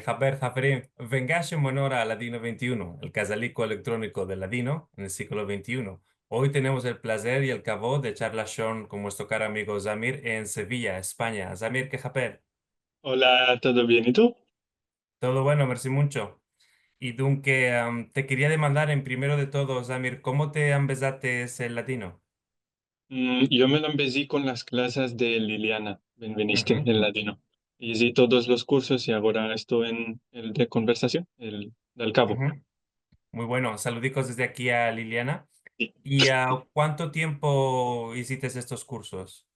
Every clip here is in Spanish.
Jaber, Jaferín, vengace en honor a Ladino 21, el casalico electrónico del Ladino en el siglo XXI. Hoy tenemos el placer y el cabo de charlar con nuestro caro amigo Zamir en Sevilla, España. Zamir, ¿qué Jaber? Hola, ¿todo bien? ¿Y tú? Todo bueno, merci mucho. Y dunque, te quería demandar en primero de todo, Zamir, ¿cómo te empezaste el latino? Yo me lo empecé con las clases de Liliana Benveniste Ujú, en latino. Hice todos los cursos y ahora estoy en el de conversación, el del cabo. ujú. Muy bueno, saludicos desde aquí a Liliana. Sí. ¿Y cuánto tiempo hiciste estos cursos?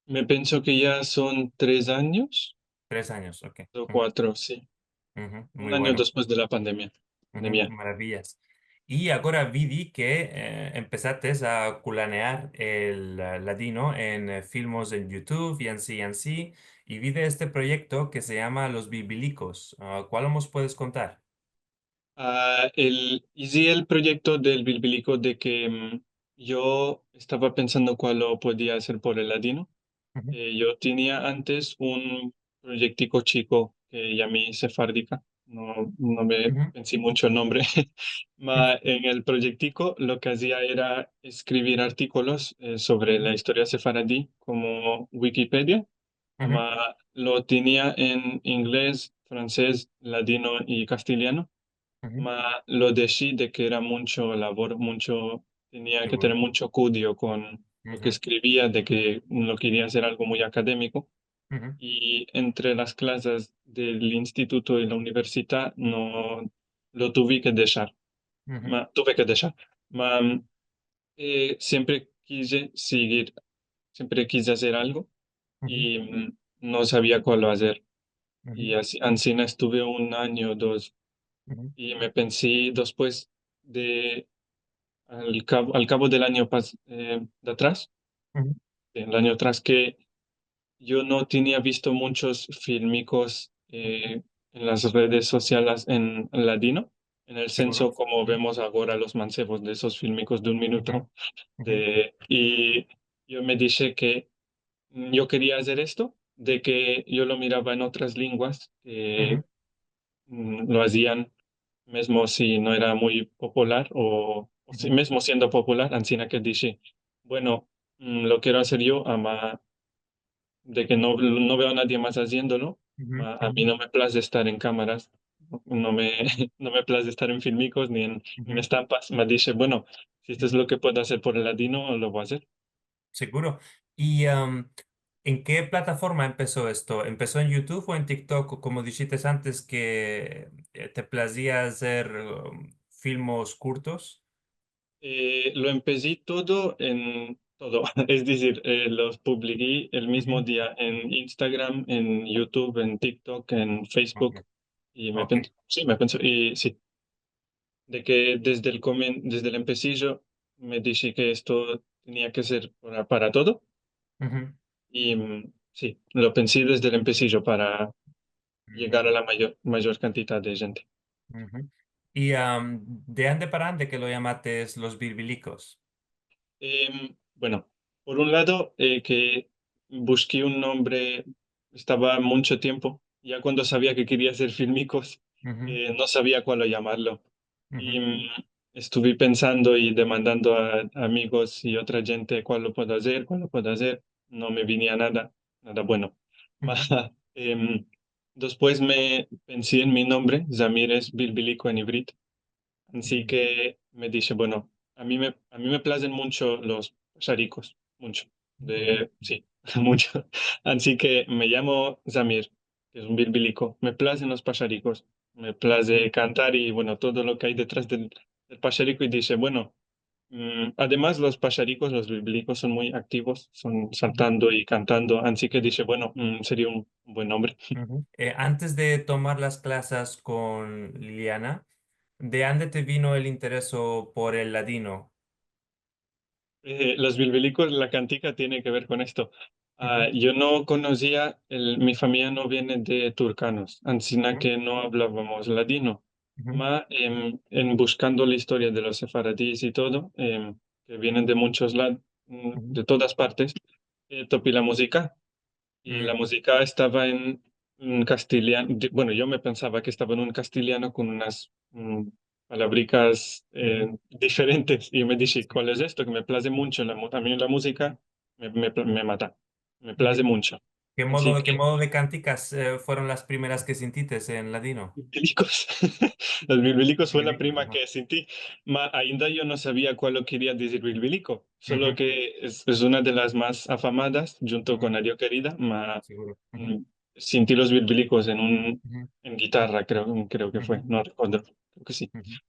Me pienso que ya son 3 años 3 años, ok. o Ujú, 4, sí. ujú, Un muy año bueno. después de la pandemia. Ujú, Pandemia. maravillas. Y ahora vidi que empezaste a culanear el ladino en filmos en YouTube y así, y vi de este proyecto que se llama Los Bibilicos. ¿Cuál nos puedes contar? Hice el proyecto del Bilbilico de que yo estaba pensando cuál lo podía hacer por el ladino. Ujú, Yo tenía antes un proyectico chico que llamé Sefárdica, no me ujú, pensé mucho el nombre. En el proyectico lo que hacía era escribir artículos sobre ujú, la historia sefaradí como Wikipedia. ujú, Lo tenía en inglés, francés, ladino y castellano. ujú. Lo dejé de que era mucho labor, tenía que tener Seguro. mucho cuidado con lo que Ujú, escribía, de que no quería hacer algo muy académico. ujú, Y entre las clases del instituto y la universidad no lo tuve que dejar. ujú, Tuve que dejar. Ma, siempre quise seguir, siempre quise hacer algo ujú, y no sabía cuál hacer. ujú, Y así estuve un año o dos ujú, y me pensé después de al cabo del año de atrás, ujú. del año atrás, que yo no tenía visto muchos filmicos en las redes sociales en ladino, en el Seguro. senso como Ujú, vemos ahora los mancebos de esos filmicos de un ujú, minuto. ujú, Y yo me dije que yo quería hacer esto, de que yo lo miraba en otras lenguas que ujú, lo hacían mesmo si no era muy popular o si ujú, mesmo siendo popular, ansina que dije, bueno, lo quiero hacer yo, de que no veo a nadie más haciéndolo. ujú, A ujú, mí no me place estar en cámaras, no me, no me place estar en filmicos ni en ujú. estampas. Me dice, bueno, si esto es lo que puedo hacer por el ladino, lo voy a hacer. Seguro. ¿Y en qué plataforma empezó esto? ¿Empezó en YouTube o en TikTok? Como dijiste antes que te placía hacer filmos cortos. Lo empecé todo en todo, es decir, los publiqué el mismo Ujú. día en Instagram, en YouTube, en TikTok, en Ok. Facebook y Ok. me pensó, y sí, de que desde el empecillo me dije que esto tenía que ser para todo Ujú, y sí, lo pensé desde el empecillo para ujú, llegar a la mayor cantidad de gente. ujú. ¿Y de ande para ande que lo llamates los birbilicos? Bueno, por un lado, que busqué un nombre, estaba mucho tiempo, ya cuando sabía que quería hacer filmicos, Ujú, no sabía cuál llamarlo. Y ujú, estuve pensando y demandando a amigos y otra gente cuál lo puedo hacer, cuál lo puedo hacer. No me venía nada, nada bueno. Ma- ujú, em, Después me pensé en mi nombre, Zamires Bilbilico en hibrid. Así ujú, que me dice, bueno, a mí me placen mucho los pajaricos, mucho, ujú, sí, mucho. Así que me llamo Zamir, que es un bilbilico. Me placen los pajaricos, me place cantar y bueno, todo lo que hay detrás del pajarico. Y dice, bueno, además los bilbilicos son muy activos, son ujú, saltando y cantando. Así que dice, bueno, sería un buen nombre. ujú. Antes de tomar las clases con Liliana, ¿de dónde te vino el interés por el ladino? Los bilbilicos, la cantica tiene que ver con esto. ujú, Yo no conocía, mi familia no viene de turcanos, ansina ujú, que no hablábamos ladino. ujú, En buscando la historia de los sefaradíes y todo, que vienen de muchos lados, ujú, de todas partes, topé la música. Y la ujú, música estaba en castellano. Bueno, yo me pensaba que estaba en un castellano con unas palabricas ujú. diferentes. Y me dije, Sí. ¿cuál es esto? Que me place mucho. A mí la música me mata. Me place Ujú. mucho. ¿Qué Así modo, que, qué modo de cánticas fueron las primeras que sintiste en ladino? Milicos. Los Bilbilicos fue la Biblitos, prima ajá. que sentí. Ainda yo no sabía cuál lo quería decir Bilbilico. Solo Ujú, que es una de las más afamadas, junto ujú, con Ario Querida. seguro. Ujú, Mm, Sentí los Bilbilicos ujú, en guitarra, creo que fue, ujú, no recuerdo, creo que sí. ujú,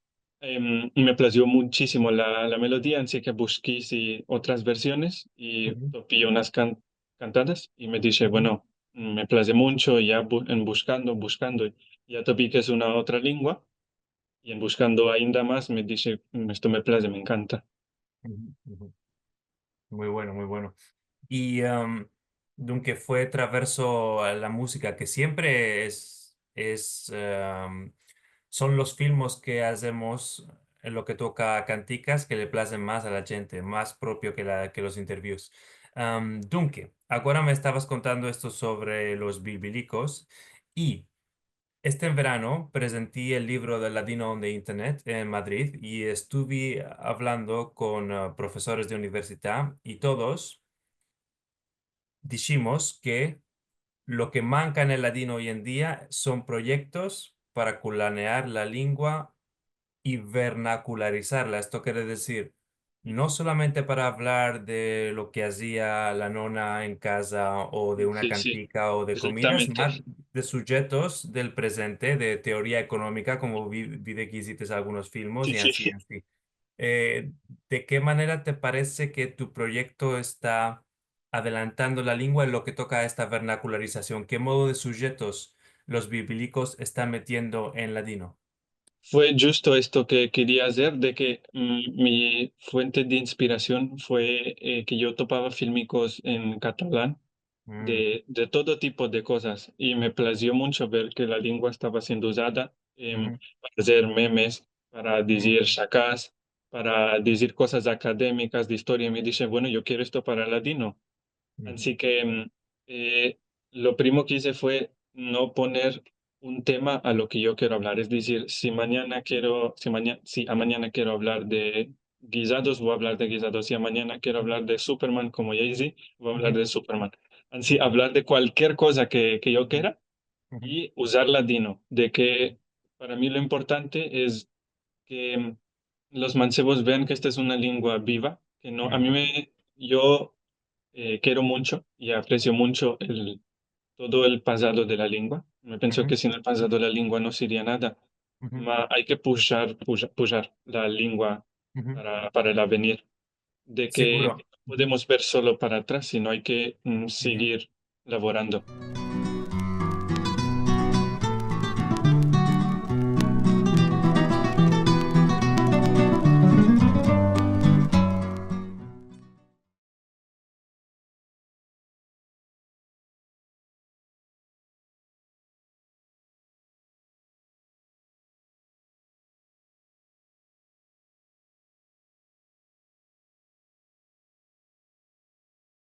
Y me plació muchísimo la melodía, así que busqué sí, otras versiones y ujú, topé unas cantadas y me dije, ujú, bueno, me place mucho y ya en buscando, ya topé que es una otra lengua y en buscando ainda más me dije, esto me place, me encanta. ujú, ujú". Muy bueno, muy bueno. Y dunque fue traverso a la música, que siempre son los filmos que hacemos en lo que toca a canticas que le placen más a la gente, más propio que los interviews. Dunque, ahora me estabas contando esto sobre los bilbilicos y este verano presenté el libro del ladino de Internet en Madrid y estuve hablando con profesores de universidad y todos dijimos que lo que manca en el ladino hoy en día son proyectos para culanear la lengua y vernacularizarla. Esto quiere decir, no solamente para hablar de lo que hacía la nona en casa o de una Sí, sí, cantica o de comidas, exactamente. más de sujetos del presente, de teoría económica, como vi de que hiciste algunos filmes Sí, y sí. así, así. ¿De qué manera te parece que tu proyecto está adelantando la lengua en lo que toca a esta vernacularización? ¿Qué modo de sujetos los bíblicos están metiendo en ladino? Fue justo esto que quería hacer, de que mi fuente de inspiración fue que yo topaba fílmicos en catalán Mm, de todo tipo de cosas y me plació mucho ver que la lengua estaba siendo usada ujú, para hacer memes, para ujú, decir chacás, para decir cosas académicas de historia y me dije, bueno, yo quiero esto para ladino. ujú, Así que eh, lo primero que hice fue no poner un tema a lo que yo quiero hablar. Es decir, si a mañana quiero hablar de guisados, voy a hablar de guisados. Si a mañana quiero hablar de Superman como Jay-Z, voy a hablar ujú, de Superman. Así, hablar de cualquier cosa que yo ujú, quiera ujú, y usar ladino. De que para mí lo importante es que los mancebos vean que esta es una lengua viva, que no, ujú, yo quiero mucho y aprecio mucho todo el pasado de la lengua. Me pienso ujú, que sin el pasado de la lengua no sería nada. ujú, Hay que pushar la lengua ujú. para el avenir. De que Seguro. no podemos ver solo para atrás, sino hay que Ujú. seguir laborando.